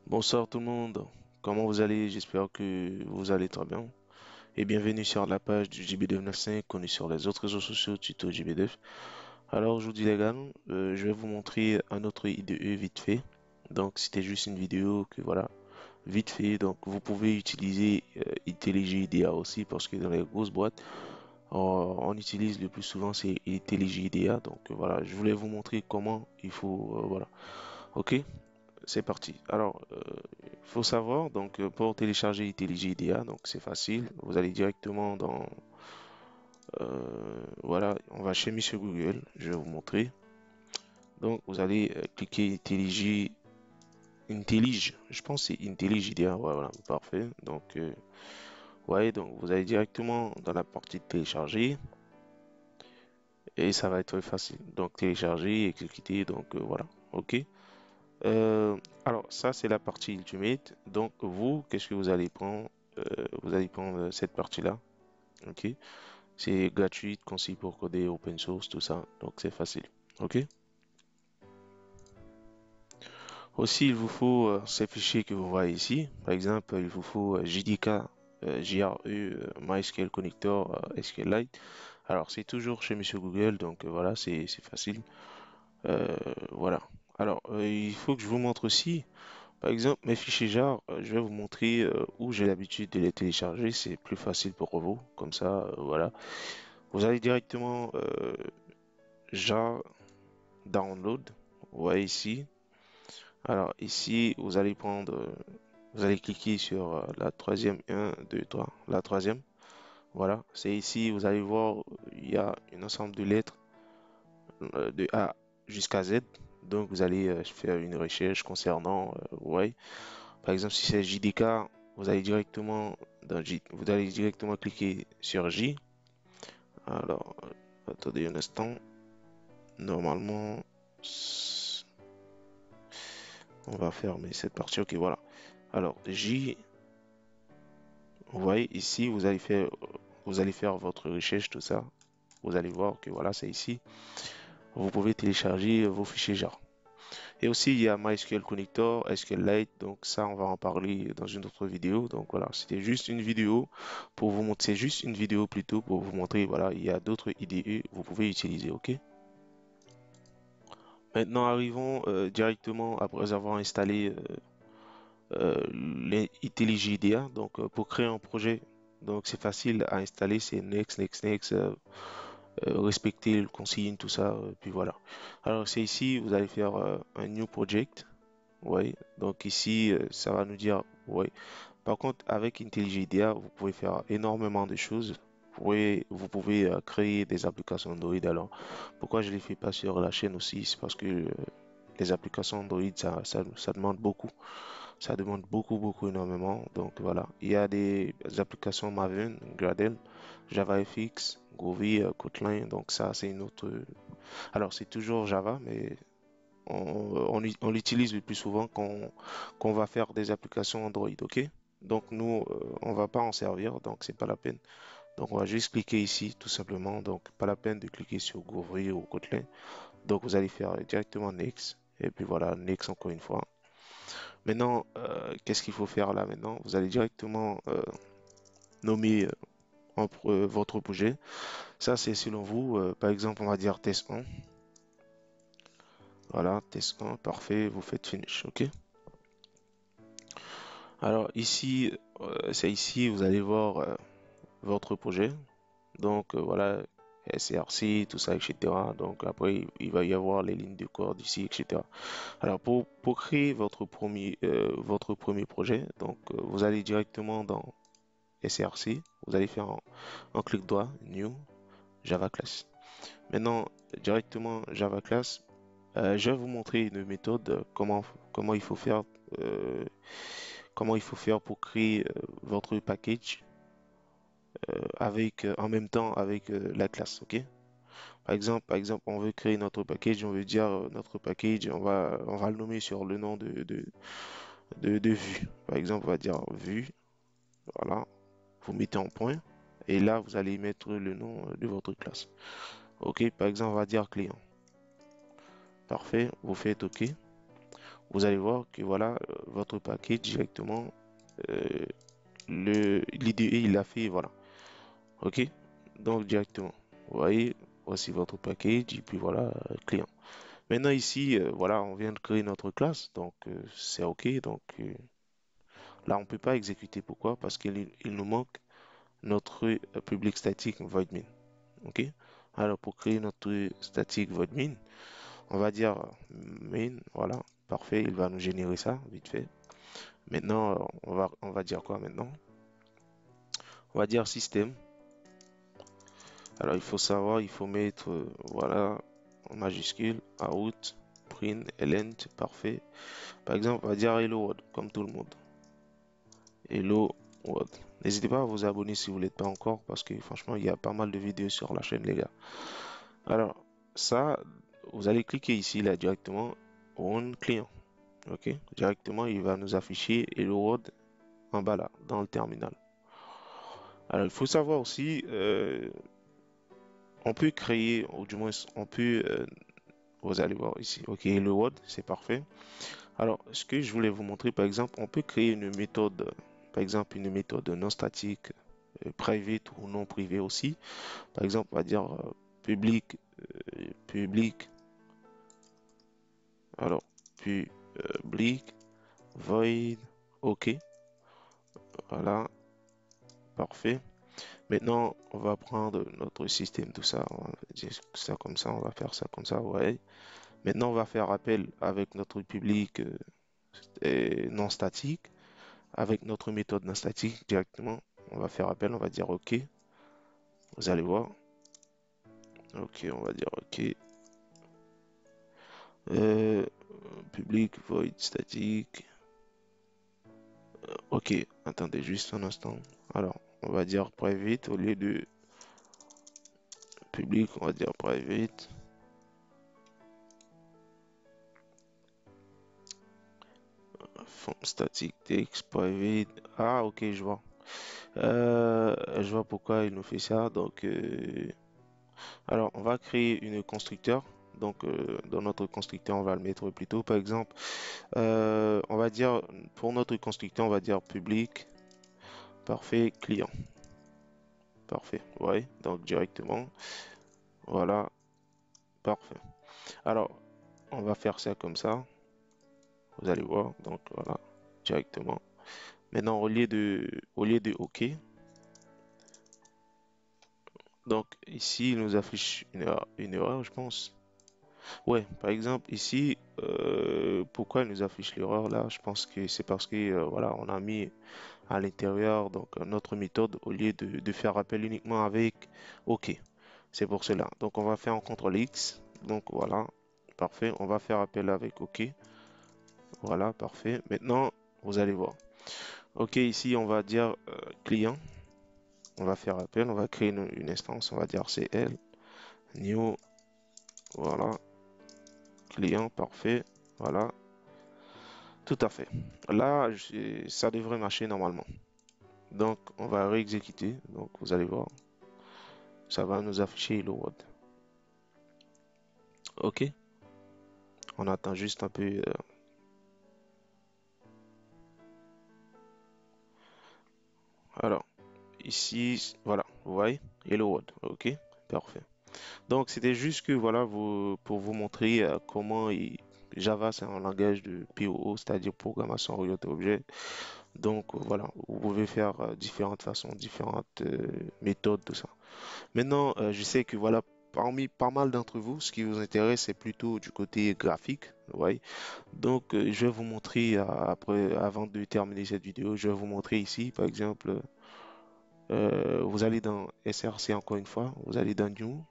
Bonsoir tout le monde, comment vous allez? J'espère que vous allez très bien. Et bienvenue sur la page du JB295 connue sur les autres réseaux sociaux tuto JB2. Alors aujourd'hui les gars, je vais vous montrer un autre IDE vite fait. Donc c'était juste une vidéo que voilà, vite fait. Donc vous pouvez utiliser IntelliJ IDEA aussi parce que dans les grosses boîtes, on utilise le plus souvent c'est IntelliJ IDEA. Donc voilà, je voulais vous montrer comment il faut, voilà. Ok? C'est parti. Alors, il faut savoir, donc, pour télécharger IntelliJ IDEA, donc c'est facile. Vous allez directement dans, voilà, on va chez Monsieur Google. Je vais vous montrer. Donc, vous allez cliquer IntelliJ. Je pense que c'est IntelliJ IDEA. Voilà, parfait. Donc, ouais, donc vous allez directement dans la partie de télécharger et ça va être facile. Donc, télécharger et cliquer. Donc, voilà. Ok. Euh, alors, ça, c'est la partie Ultimate. Donc, vous, qu'est-ce que vous allez prendre? Vous allez prendre cette partie-là. OK? C'est gratuit, concis pour coder, open source, tout ça. Donc, c'est facile. OK? Aussi, il vous faut ces fichiers que vous voyez ici. Par exemple, il vous faut JDK, JRE, MySQL Connector, SQLite. Alors, c'est toujours chez Monsieur Google. Donc, voilà, c'est facile. Voilà. Alors, il faut que je vous montre aussi. Par exemple, mes fichiers jar, je vais vous montrer où j'ai l'habitude de les télécharger. C'est plus facile pour vous. Comme ça, voilà. Vous allez directement jar download. Vous voyez ici. Alors ici, vous allez prendre, vous allez cliquer sur la troisième, un, 2, 3, la troisième. Voilà. C'est ici, vous allez voir, il y a un ensemble de lettres de A jusqu'à Z. Donc vous allez faire une recherche concernant, ouais. Par exemple, si c'est JDK, vous allez directement dans J, vous allez directement cliquer sur J. Alors, attendez un instant. Normalement, on va fermer cette partie. Ok, voilà. Alors, J, vous voyez ici, vous allez faire votre recherche, tout ça. Vous allez voir que voilà, c'est ici. Vous pouvez télécharger vos fichiers jar. Et aussi, il y a MySQL Connector, SQLite, donc ça, on va en parler dans une autre vidéo. Donc voilà, c'était juste une vidéo pour vous montrer, c'est juste une vidéo plutôt pour vous montrer, voilà, il y a d'autres IDE, vous pouvez utiliser, ok? Maintenant, arrivons directement après avoir installé l'IntelliJ IDEA. Donc, pour créer un projet, donc c'est facile à installer, c'est next, next, next, respecter le consigne, tout ça, puis voilà. Alors, c'est ici, vous allez faire un new project. Oui, donc ici, ça va nous dire, oui. Par contre, avec IntelliJ IDEA, vous pouvez faire énormément de choses. Vous pouvez créer des applications Android. Alors, pourquoi je ne les fais pas sur la chaîne aussi? C'est parce que les applications Android, ça demande beaucoup. Ça demande beaucoup, beaucoup, énormément. Donc voilà, il y a des applications Maven, Gradle, JavaFX, Groovy, Kotlin. Donc ça, c'est une autre. Alors, c'est toujours Java, mais on l'utilise le plus souvent quand on va faire des applications Android, ok? Donc nous, on va pas en servir, donc c'est pas la peine. Donc on va juste cliquer ici, tout simplement. Donc pas la peine de cliquer sur Groovy ou Kotlin. Donc vous allez faire directement Next. Et puis voilà, Next encore une fois. Maintenant, qu'est-ce qu'il faut faire là maintenant? Vous allez directement nommer votre projet. Ça, c'est selon vous. Par exemple, on va dire test 1. Voilà, test 1, parfait. Vous faites finish, ok? Alors ici, c'est ici, vous allez voir votre projet. Donc voilà, SRC, tout ça, etc. Donc après, il va y avoir les lignes de code ici, etc. Alors pour créer votre premier projet, donc vous allez directement dans SRC, vous allez faire un clic droit, New, Java Class. Maintenant, directement Java Class, je vais vous montrer une méthode, comment il faut faire, euh, comment il faut faire pour créer votre package avec, en même temps avec la classe, ok? Par exemple, on veut créer notre package, on veut dire notre package, on va le nommer sur le nom de vue. Par exemple, on va dire vue, voilà, vous mettez en point, et là, vous allez mettre le nom de votre classe. Ok, par exemple, on va dire client. Parfait, vous faites OK. vous allez voir que voilà, votre paquet directement, euh, l'IDE il l'a fait, voilà. Ok? Donc directement, vous voyez, voici votre package et puis voilà, client. Maintenant ici, voilà, on vient de créer notre classe, donc c'est ok. Donc là, on peut pas exécuter. Pourquoi? Parce qu'il nous manque notre public statique void main. Ok? Alors pour créer notre statique void main, on va dire main, voilà, parfait, il va nous générer ça vite fait. Maintenant, on va dire quoi maintenant? On va dire système. Alors il faut savoir, il faut mettre, voilà, en majuscule, out, print, ln, parfait. Par exemple, on va dire hello world, comme tout le monde. Hello world. N'hésitez pas à vous abonner si vous ne l'êtes pas encore, parce que franchement, il y a pas mal de vidéos sur la chaîne, les gars. Alors, ça, vous allez cliquer ici, là, directement, on client. Ok? Directement, il va nous afficher hello world en bas là, dans le terminal. Alors, il faut savoir aussi, on peut créer, ou du moins, on peut, vous allez voir ici, ok, hello world, c'est parfait. Alors, ce que je voulais vous montrer, par exemple, on peut créer une méthode, par exemple, une méthode non statique, private ou non privée aussi. Par exemple, on va dire public, public, alors, public, void, ok, voilà, parfait. Maintenant, on va prendre notre système, tout ça, on va dire ça comme ça, on va faire ça comme ça, ouais. Maintenant, on va faire appel avec notre public non statique, avec notre méthode non statique directement. On va faire appel, on va dire OK. Vous allez voir. OK, on va dire OK. Euh, public void statique. OK, attendez juste un instant. Alors, on va dire private au lieu de public, on va dire private. Font statique text private. Ah, OK, je vois. Je vois pourquoi il nous fait ça. Donc, alors, on va créer une constructeur. Donc, dans notre constructeur, on va le mettre plutôt, par exemple, on va dire, pour notre constructeur, on va dire public, parfait, client. Parfait, ouais, donc directement, voilà, parfait. Alors, on va faire ça comme ça, vous allez voir, donc voilà, directement. Maintenant, au lieu de OK, donc ici, il nous affiche une erreur, je pense. Ouais, par exemple, ici, pourquoi il nous affiche l'erreur là? Je pense que c'est parce que, voilà, on a mis à l'intérieur donc notre méthode au lieu de faire appel uniquement avec OK. C'est pour cela. Donc, on va faire un CTRL X. Donc, voilà, parfait. On va faire appel avec OK. Voilà, parfait. Maintenant, vous allez voir. OK, ici, on va dire client. On va faire appel. On va créer une instance. On va dire CL. New. Voilà. Client, parfait. Voilà. Tout à fait. Là, ça devrait marcher normalement. Donc, on va réexécuter. Donc, vous allez voir. Ça va nous afficher Hello World. OK. On attend juste un peu. Alors, ici, voilà. Vous voyez? Hello World. OK. Parfait. Donc, c'était juste que, voilà, pour vous montrer comment Java, c'est un langage de POO, c'est-à-dire programmation orientée objet. Donc, voilà, vous pouvez faire différentes façons, différentes méthodes, tout ça. Maintenant, je sais que voilà, parmi pas mal d'entre vous, ce qui vous intéresse, c'est plutôt du côté graphique, ouais. Donc, je vais vous montrer après, avant de terminer cette vidéo, je vais vous montrer ici, par exemple, vous allez dans SRC encore une fois, vous allez dans New,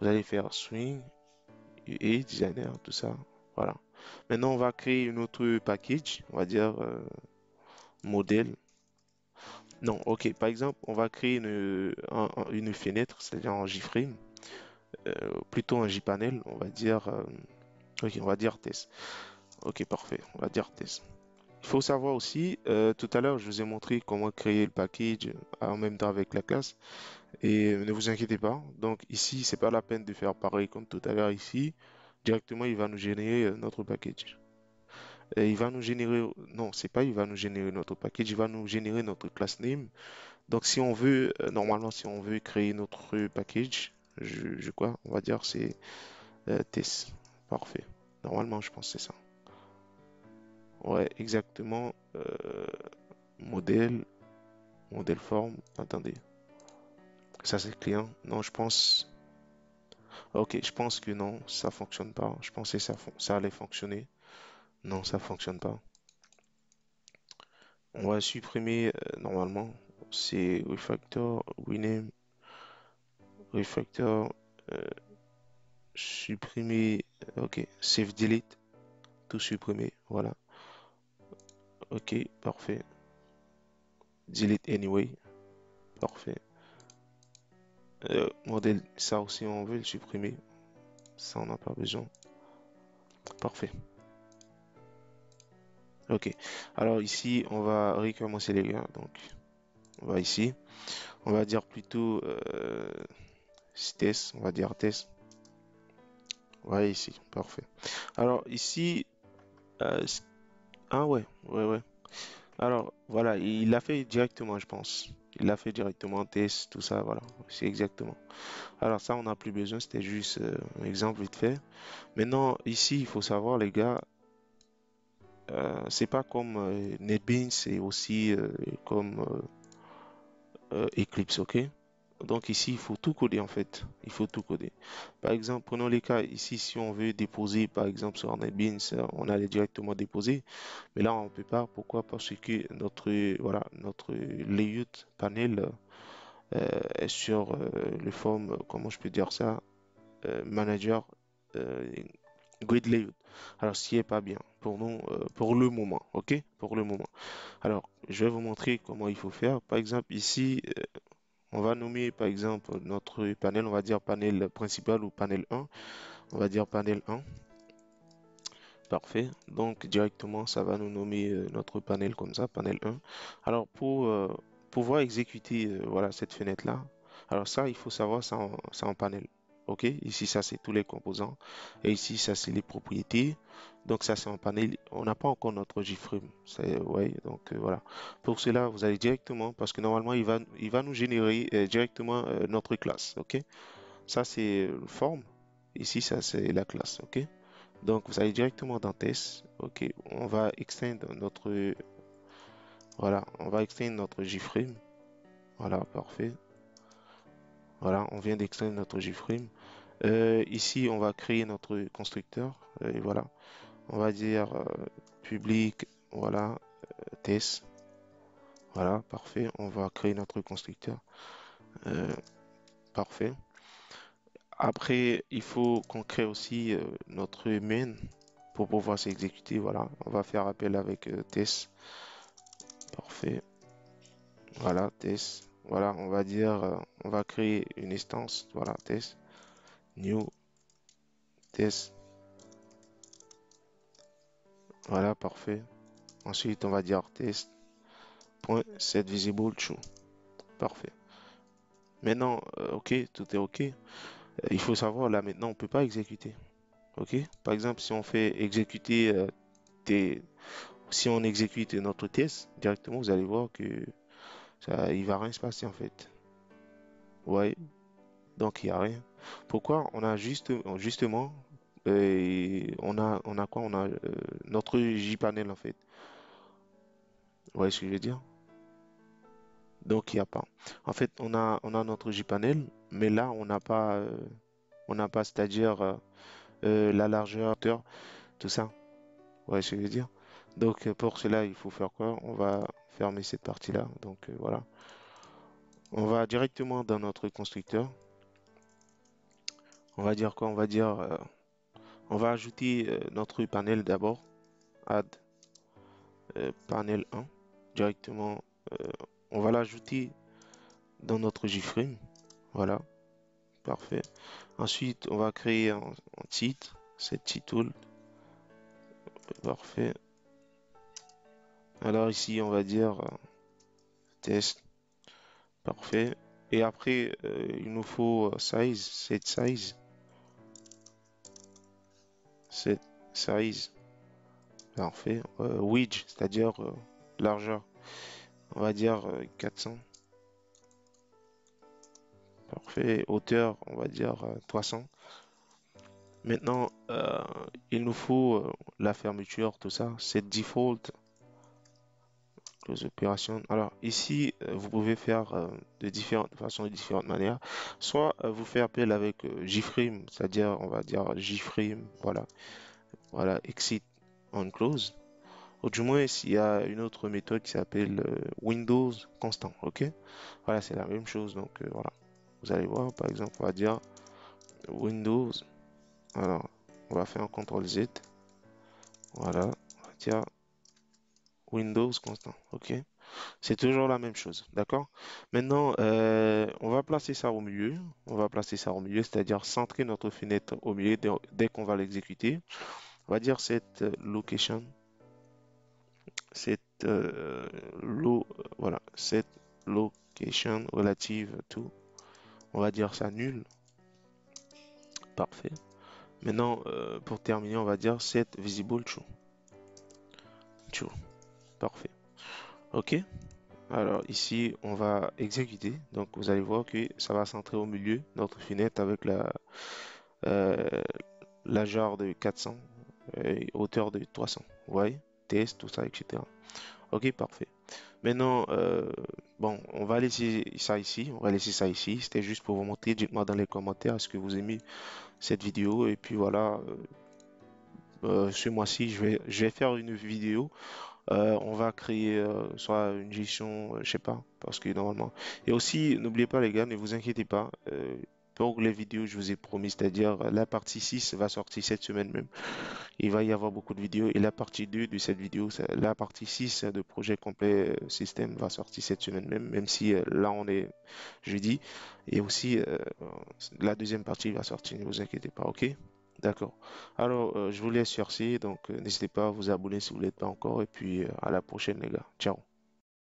vous allez faire Swing, UI, Designer, tout ça, voilà. Maintenant, on va créer une autre package, on va dire modèle. Non, ok. Par exemple, on va créer une fenêtre, c'est-à-dire en JFrame. Plutôt un JPanel, on va dire, ok, on va dire test. Ok, parfait, on va dire test. Il faut savoir aussi, tout à l'heure, je vous ai montré comment créer le package en même temps avec la classe. Et ne vous inquiétez pas. Donc ici, c'est pas la peine de faire pareil comme tout à l'heure ici. Directement, il va nous générer notre package. Et il va nous générer, non, c'est pas il va nous générer notre package, il va nous générer notre class name. Donc si on veut, normalement si on veut créer notre package, quoi, on va dire c'est test. Parfait. Normalement je pense que c'est ça. Ouais, exactement. Modèle, modèle forme. Attendez, ça c'est client. Non, je pense. Ok, je pense que non, ça fonctionne pas. Je pensais que ça allait fonctionner. Non, ça fonctionne pas. On va supprimer normalement. C'est refactor, rename, refactor, euh, supprimer. Ok, save delete, tout supprimer. Voilà. Ok, parfait. Delete anyway. Parfait. Modèle, ça aussi on veut le supprimer. Ça on n'a pas besoin. Parfait. Ok. Alors ici, on va recommencer les gars. Donc, on va ici. On va dire plutôt test. On va dire test. Ouais, ici. Parfait. Alors ici, euh, c- ah ouais, ouais, ouais. Alors voilà, il l'a fait directement, je pense. Il l'a fait directement, test, tout ça, voilà. C'est exactement. Alors ça, on n'a plus besoin. C'était juste un exemple vite fait. Maintenant, ici, il faut savoir, les gars, c'est pas comme NetBeans, c'est aussi comme Eclipse, ok? Donc ici, il faut tout coder en fait. Il faut tout coder. Par exemple, prenons les cas ici, si on veut déposer par exemple sur NetBeans, on allait directement déposer. Mais là, on ne peut pas. Pourquoi? Parce que voilà, notre layout panel est sur le forme, comment je peux dire ça, manager euh, grid layout. Alors, ce qui est pas bien pour nous, pour le moment, ok? Pour le moment. Alors, je vais vous montrer comment il faut faire. Par exemple, ici, on va nommer par exemple notre panel, on va dire panel principal ou panel 1. On va dire panel 1. Parfait. Donc directement, ça va nous nommer notre panel comme ça, panel 1. Alors pour pouvoir exécuter voilà cette fenêtre-là, alors ça, il faut savoir ça en panel. OK? Ici, ça, c'est tous les composants. Et ici, ça, c'est les propriétés. Donc ça, c'est en panel. On n'a pas encore notre JFrame. Ouais, donc voilà. Pour cela, vous allez directement, parce que normalement, il va nous générer directement notre classe. OK? Ça, c'est le forme. Ici, ça, c'est la classe. OK? Donc, vous allez directement dans test. OK, on va extendre notre, voilà, on va extendre notre JFrame. Voilà, parfait. Voilà, on vient d'extendre notre JFrame. Ici, on va créer notre constructeur. Et voilà, on va dire public, voilà, test. Voilà, parfait. On va créer notre constructeur. Euh, Parfait. Après, il faut qu'on crée aussi notre main pour pouvoir s'exécuter. Voilà, on va faire appel avec test. Parfait. Voilà, test. Voilà, on va dire, on va créer une instance. Voilà, test. New test. Voilà, parfait. Ensuite, on va dire test. Point set visible true. Parfait. Maintenant, ok, tout est ok. Il faut savoir là maintenant, on peut pas exécuter. Ok. Par exemple, si on fait exécuter si on exécute notre test directement, vous allez voir que ça, il va rien se passer en fait. Ouais. Donc il y a rien. Pourquoi? On a justement on a quoi? On a notre J-panel en fait. Vous voyez ce que je veux dire? Donc il n'y a pas. En fait, on a notre J-panel, mais là on n'a pas, c'est-à-dire la largeur, la hauteur, tout ça. Vous voyez ce que je veux dire? Donc pour cela, il faut faire quoi? On va fermer cette partie-là. Donc voilà. On va directement dans notre constructeur. On va dire quoi? On va dire, on va ajouter notre panel d'abord. Add panel 1 directement. euh, on va l'ajouter dans notre JFrame. Voilà, parfait. Ensuite, on va créer un titre, c'est title. Parfait. Alors ici, on va dire test. Parfait. Et après, il nous faut set size, set size. Parfait. Width, c'est-à-dire largeur. On va dire 400. Parfait. Hauteur, on va dire 300. Maintenant, il nous faut la fermeture, tout ça. C'est default, close opération. Alors ici, vous pouvez faire de différentes façons, de différentes manières. Soit vous faites appel avec JFrame, c'est-à-dire, on va dire JFrame, voilà. Voilà, exit on close. Ou du moins, s'il y a une autre méthode qui s'appelle Windows constant, ok? Voilà, c'est la même chose, donc voilà. Vous allez voir, par exemple, on va dire Windows. Alors, on va faire un CTRL Z. Voilà, on va dire Windows constant, ok? C'est toujours la même chose, d'accord? Maintenant, on va placer ça au milieu. On va placer ça au milieu, c'est-à-dire centrer notre fenêtre au milieu dès qu'on va l'exécuter. On va dire cette location, cette voilà, cette location relative to. On va dire ça nul. Parfait. Maintenant, pour terminer, on va dire set visible true. True. Parfait. OK. Alors ici, on va exécuter. Donc vous allez voir que ça va centrer au milieu notre fenêtre avec euh, la jarre de 400 et hauteur de 300. Vous voyez? Test, tout ça, etc. OK, parfait. Maintenant, bon, on va laisser ça ici. On va laisser ça ici. C'était juste pour vous montrer. Dites-moi dans les commentaires ce que vous aimez cette vidéo. Et puis voilà, ce mois-ci, je vais faire une vidéo. On va créer soit une gestion, je sais pas, parce que normalement. Et aussi, n'oubliez pas les gars, ne vous inquiétez pas. Pour les vidéos, je vous ai promis, c'est-à-dire la partie 6 va sortir cette semaine même. Il va y avoir beaucoup de vidéos. Et la partie 2 de cette vidéo, la partie 6 de projet complet système va sortir cette semaine même, même si là on est jeudi. Et aussi, la deuxième partie va sortir, ne vous inquiétez pas, ok? D'accord. Alors, je vous laisse sur ci, donc n'hésitez pas à vous abonner si vous ne l'êtes pas encore. Et puis, à la prochaine, les gars. Ciao.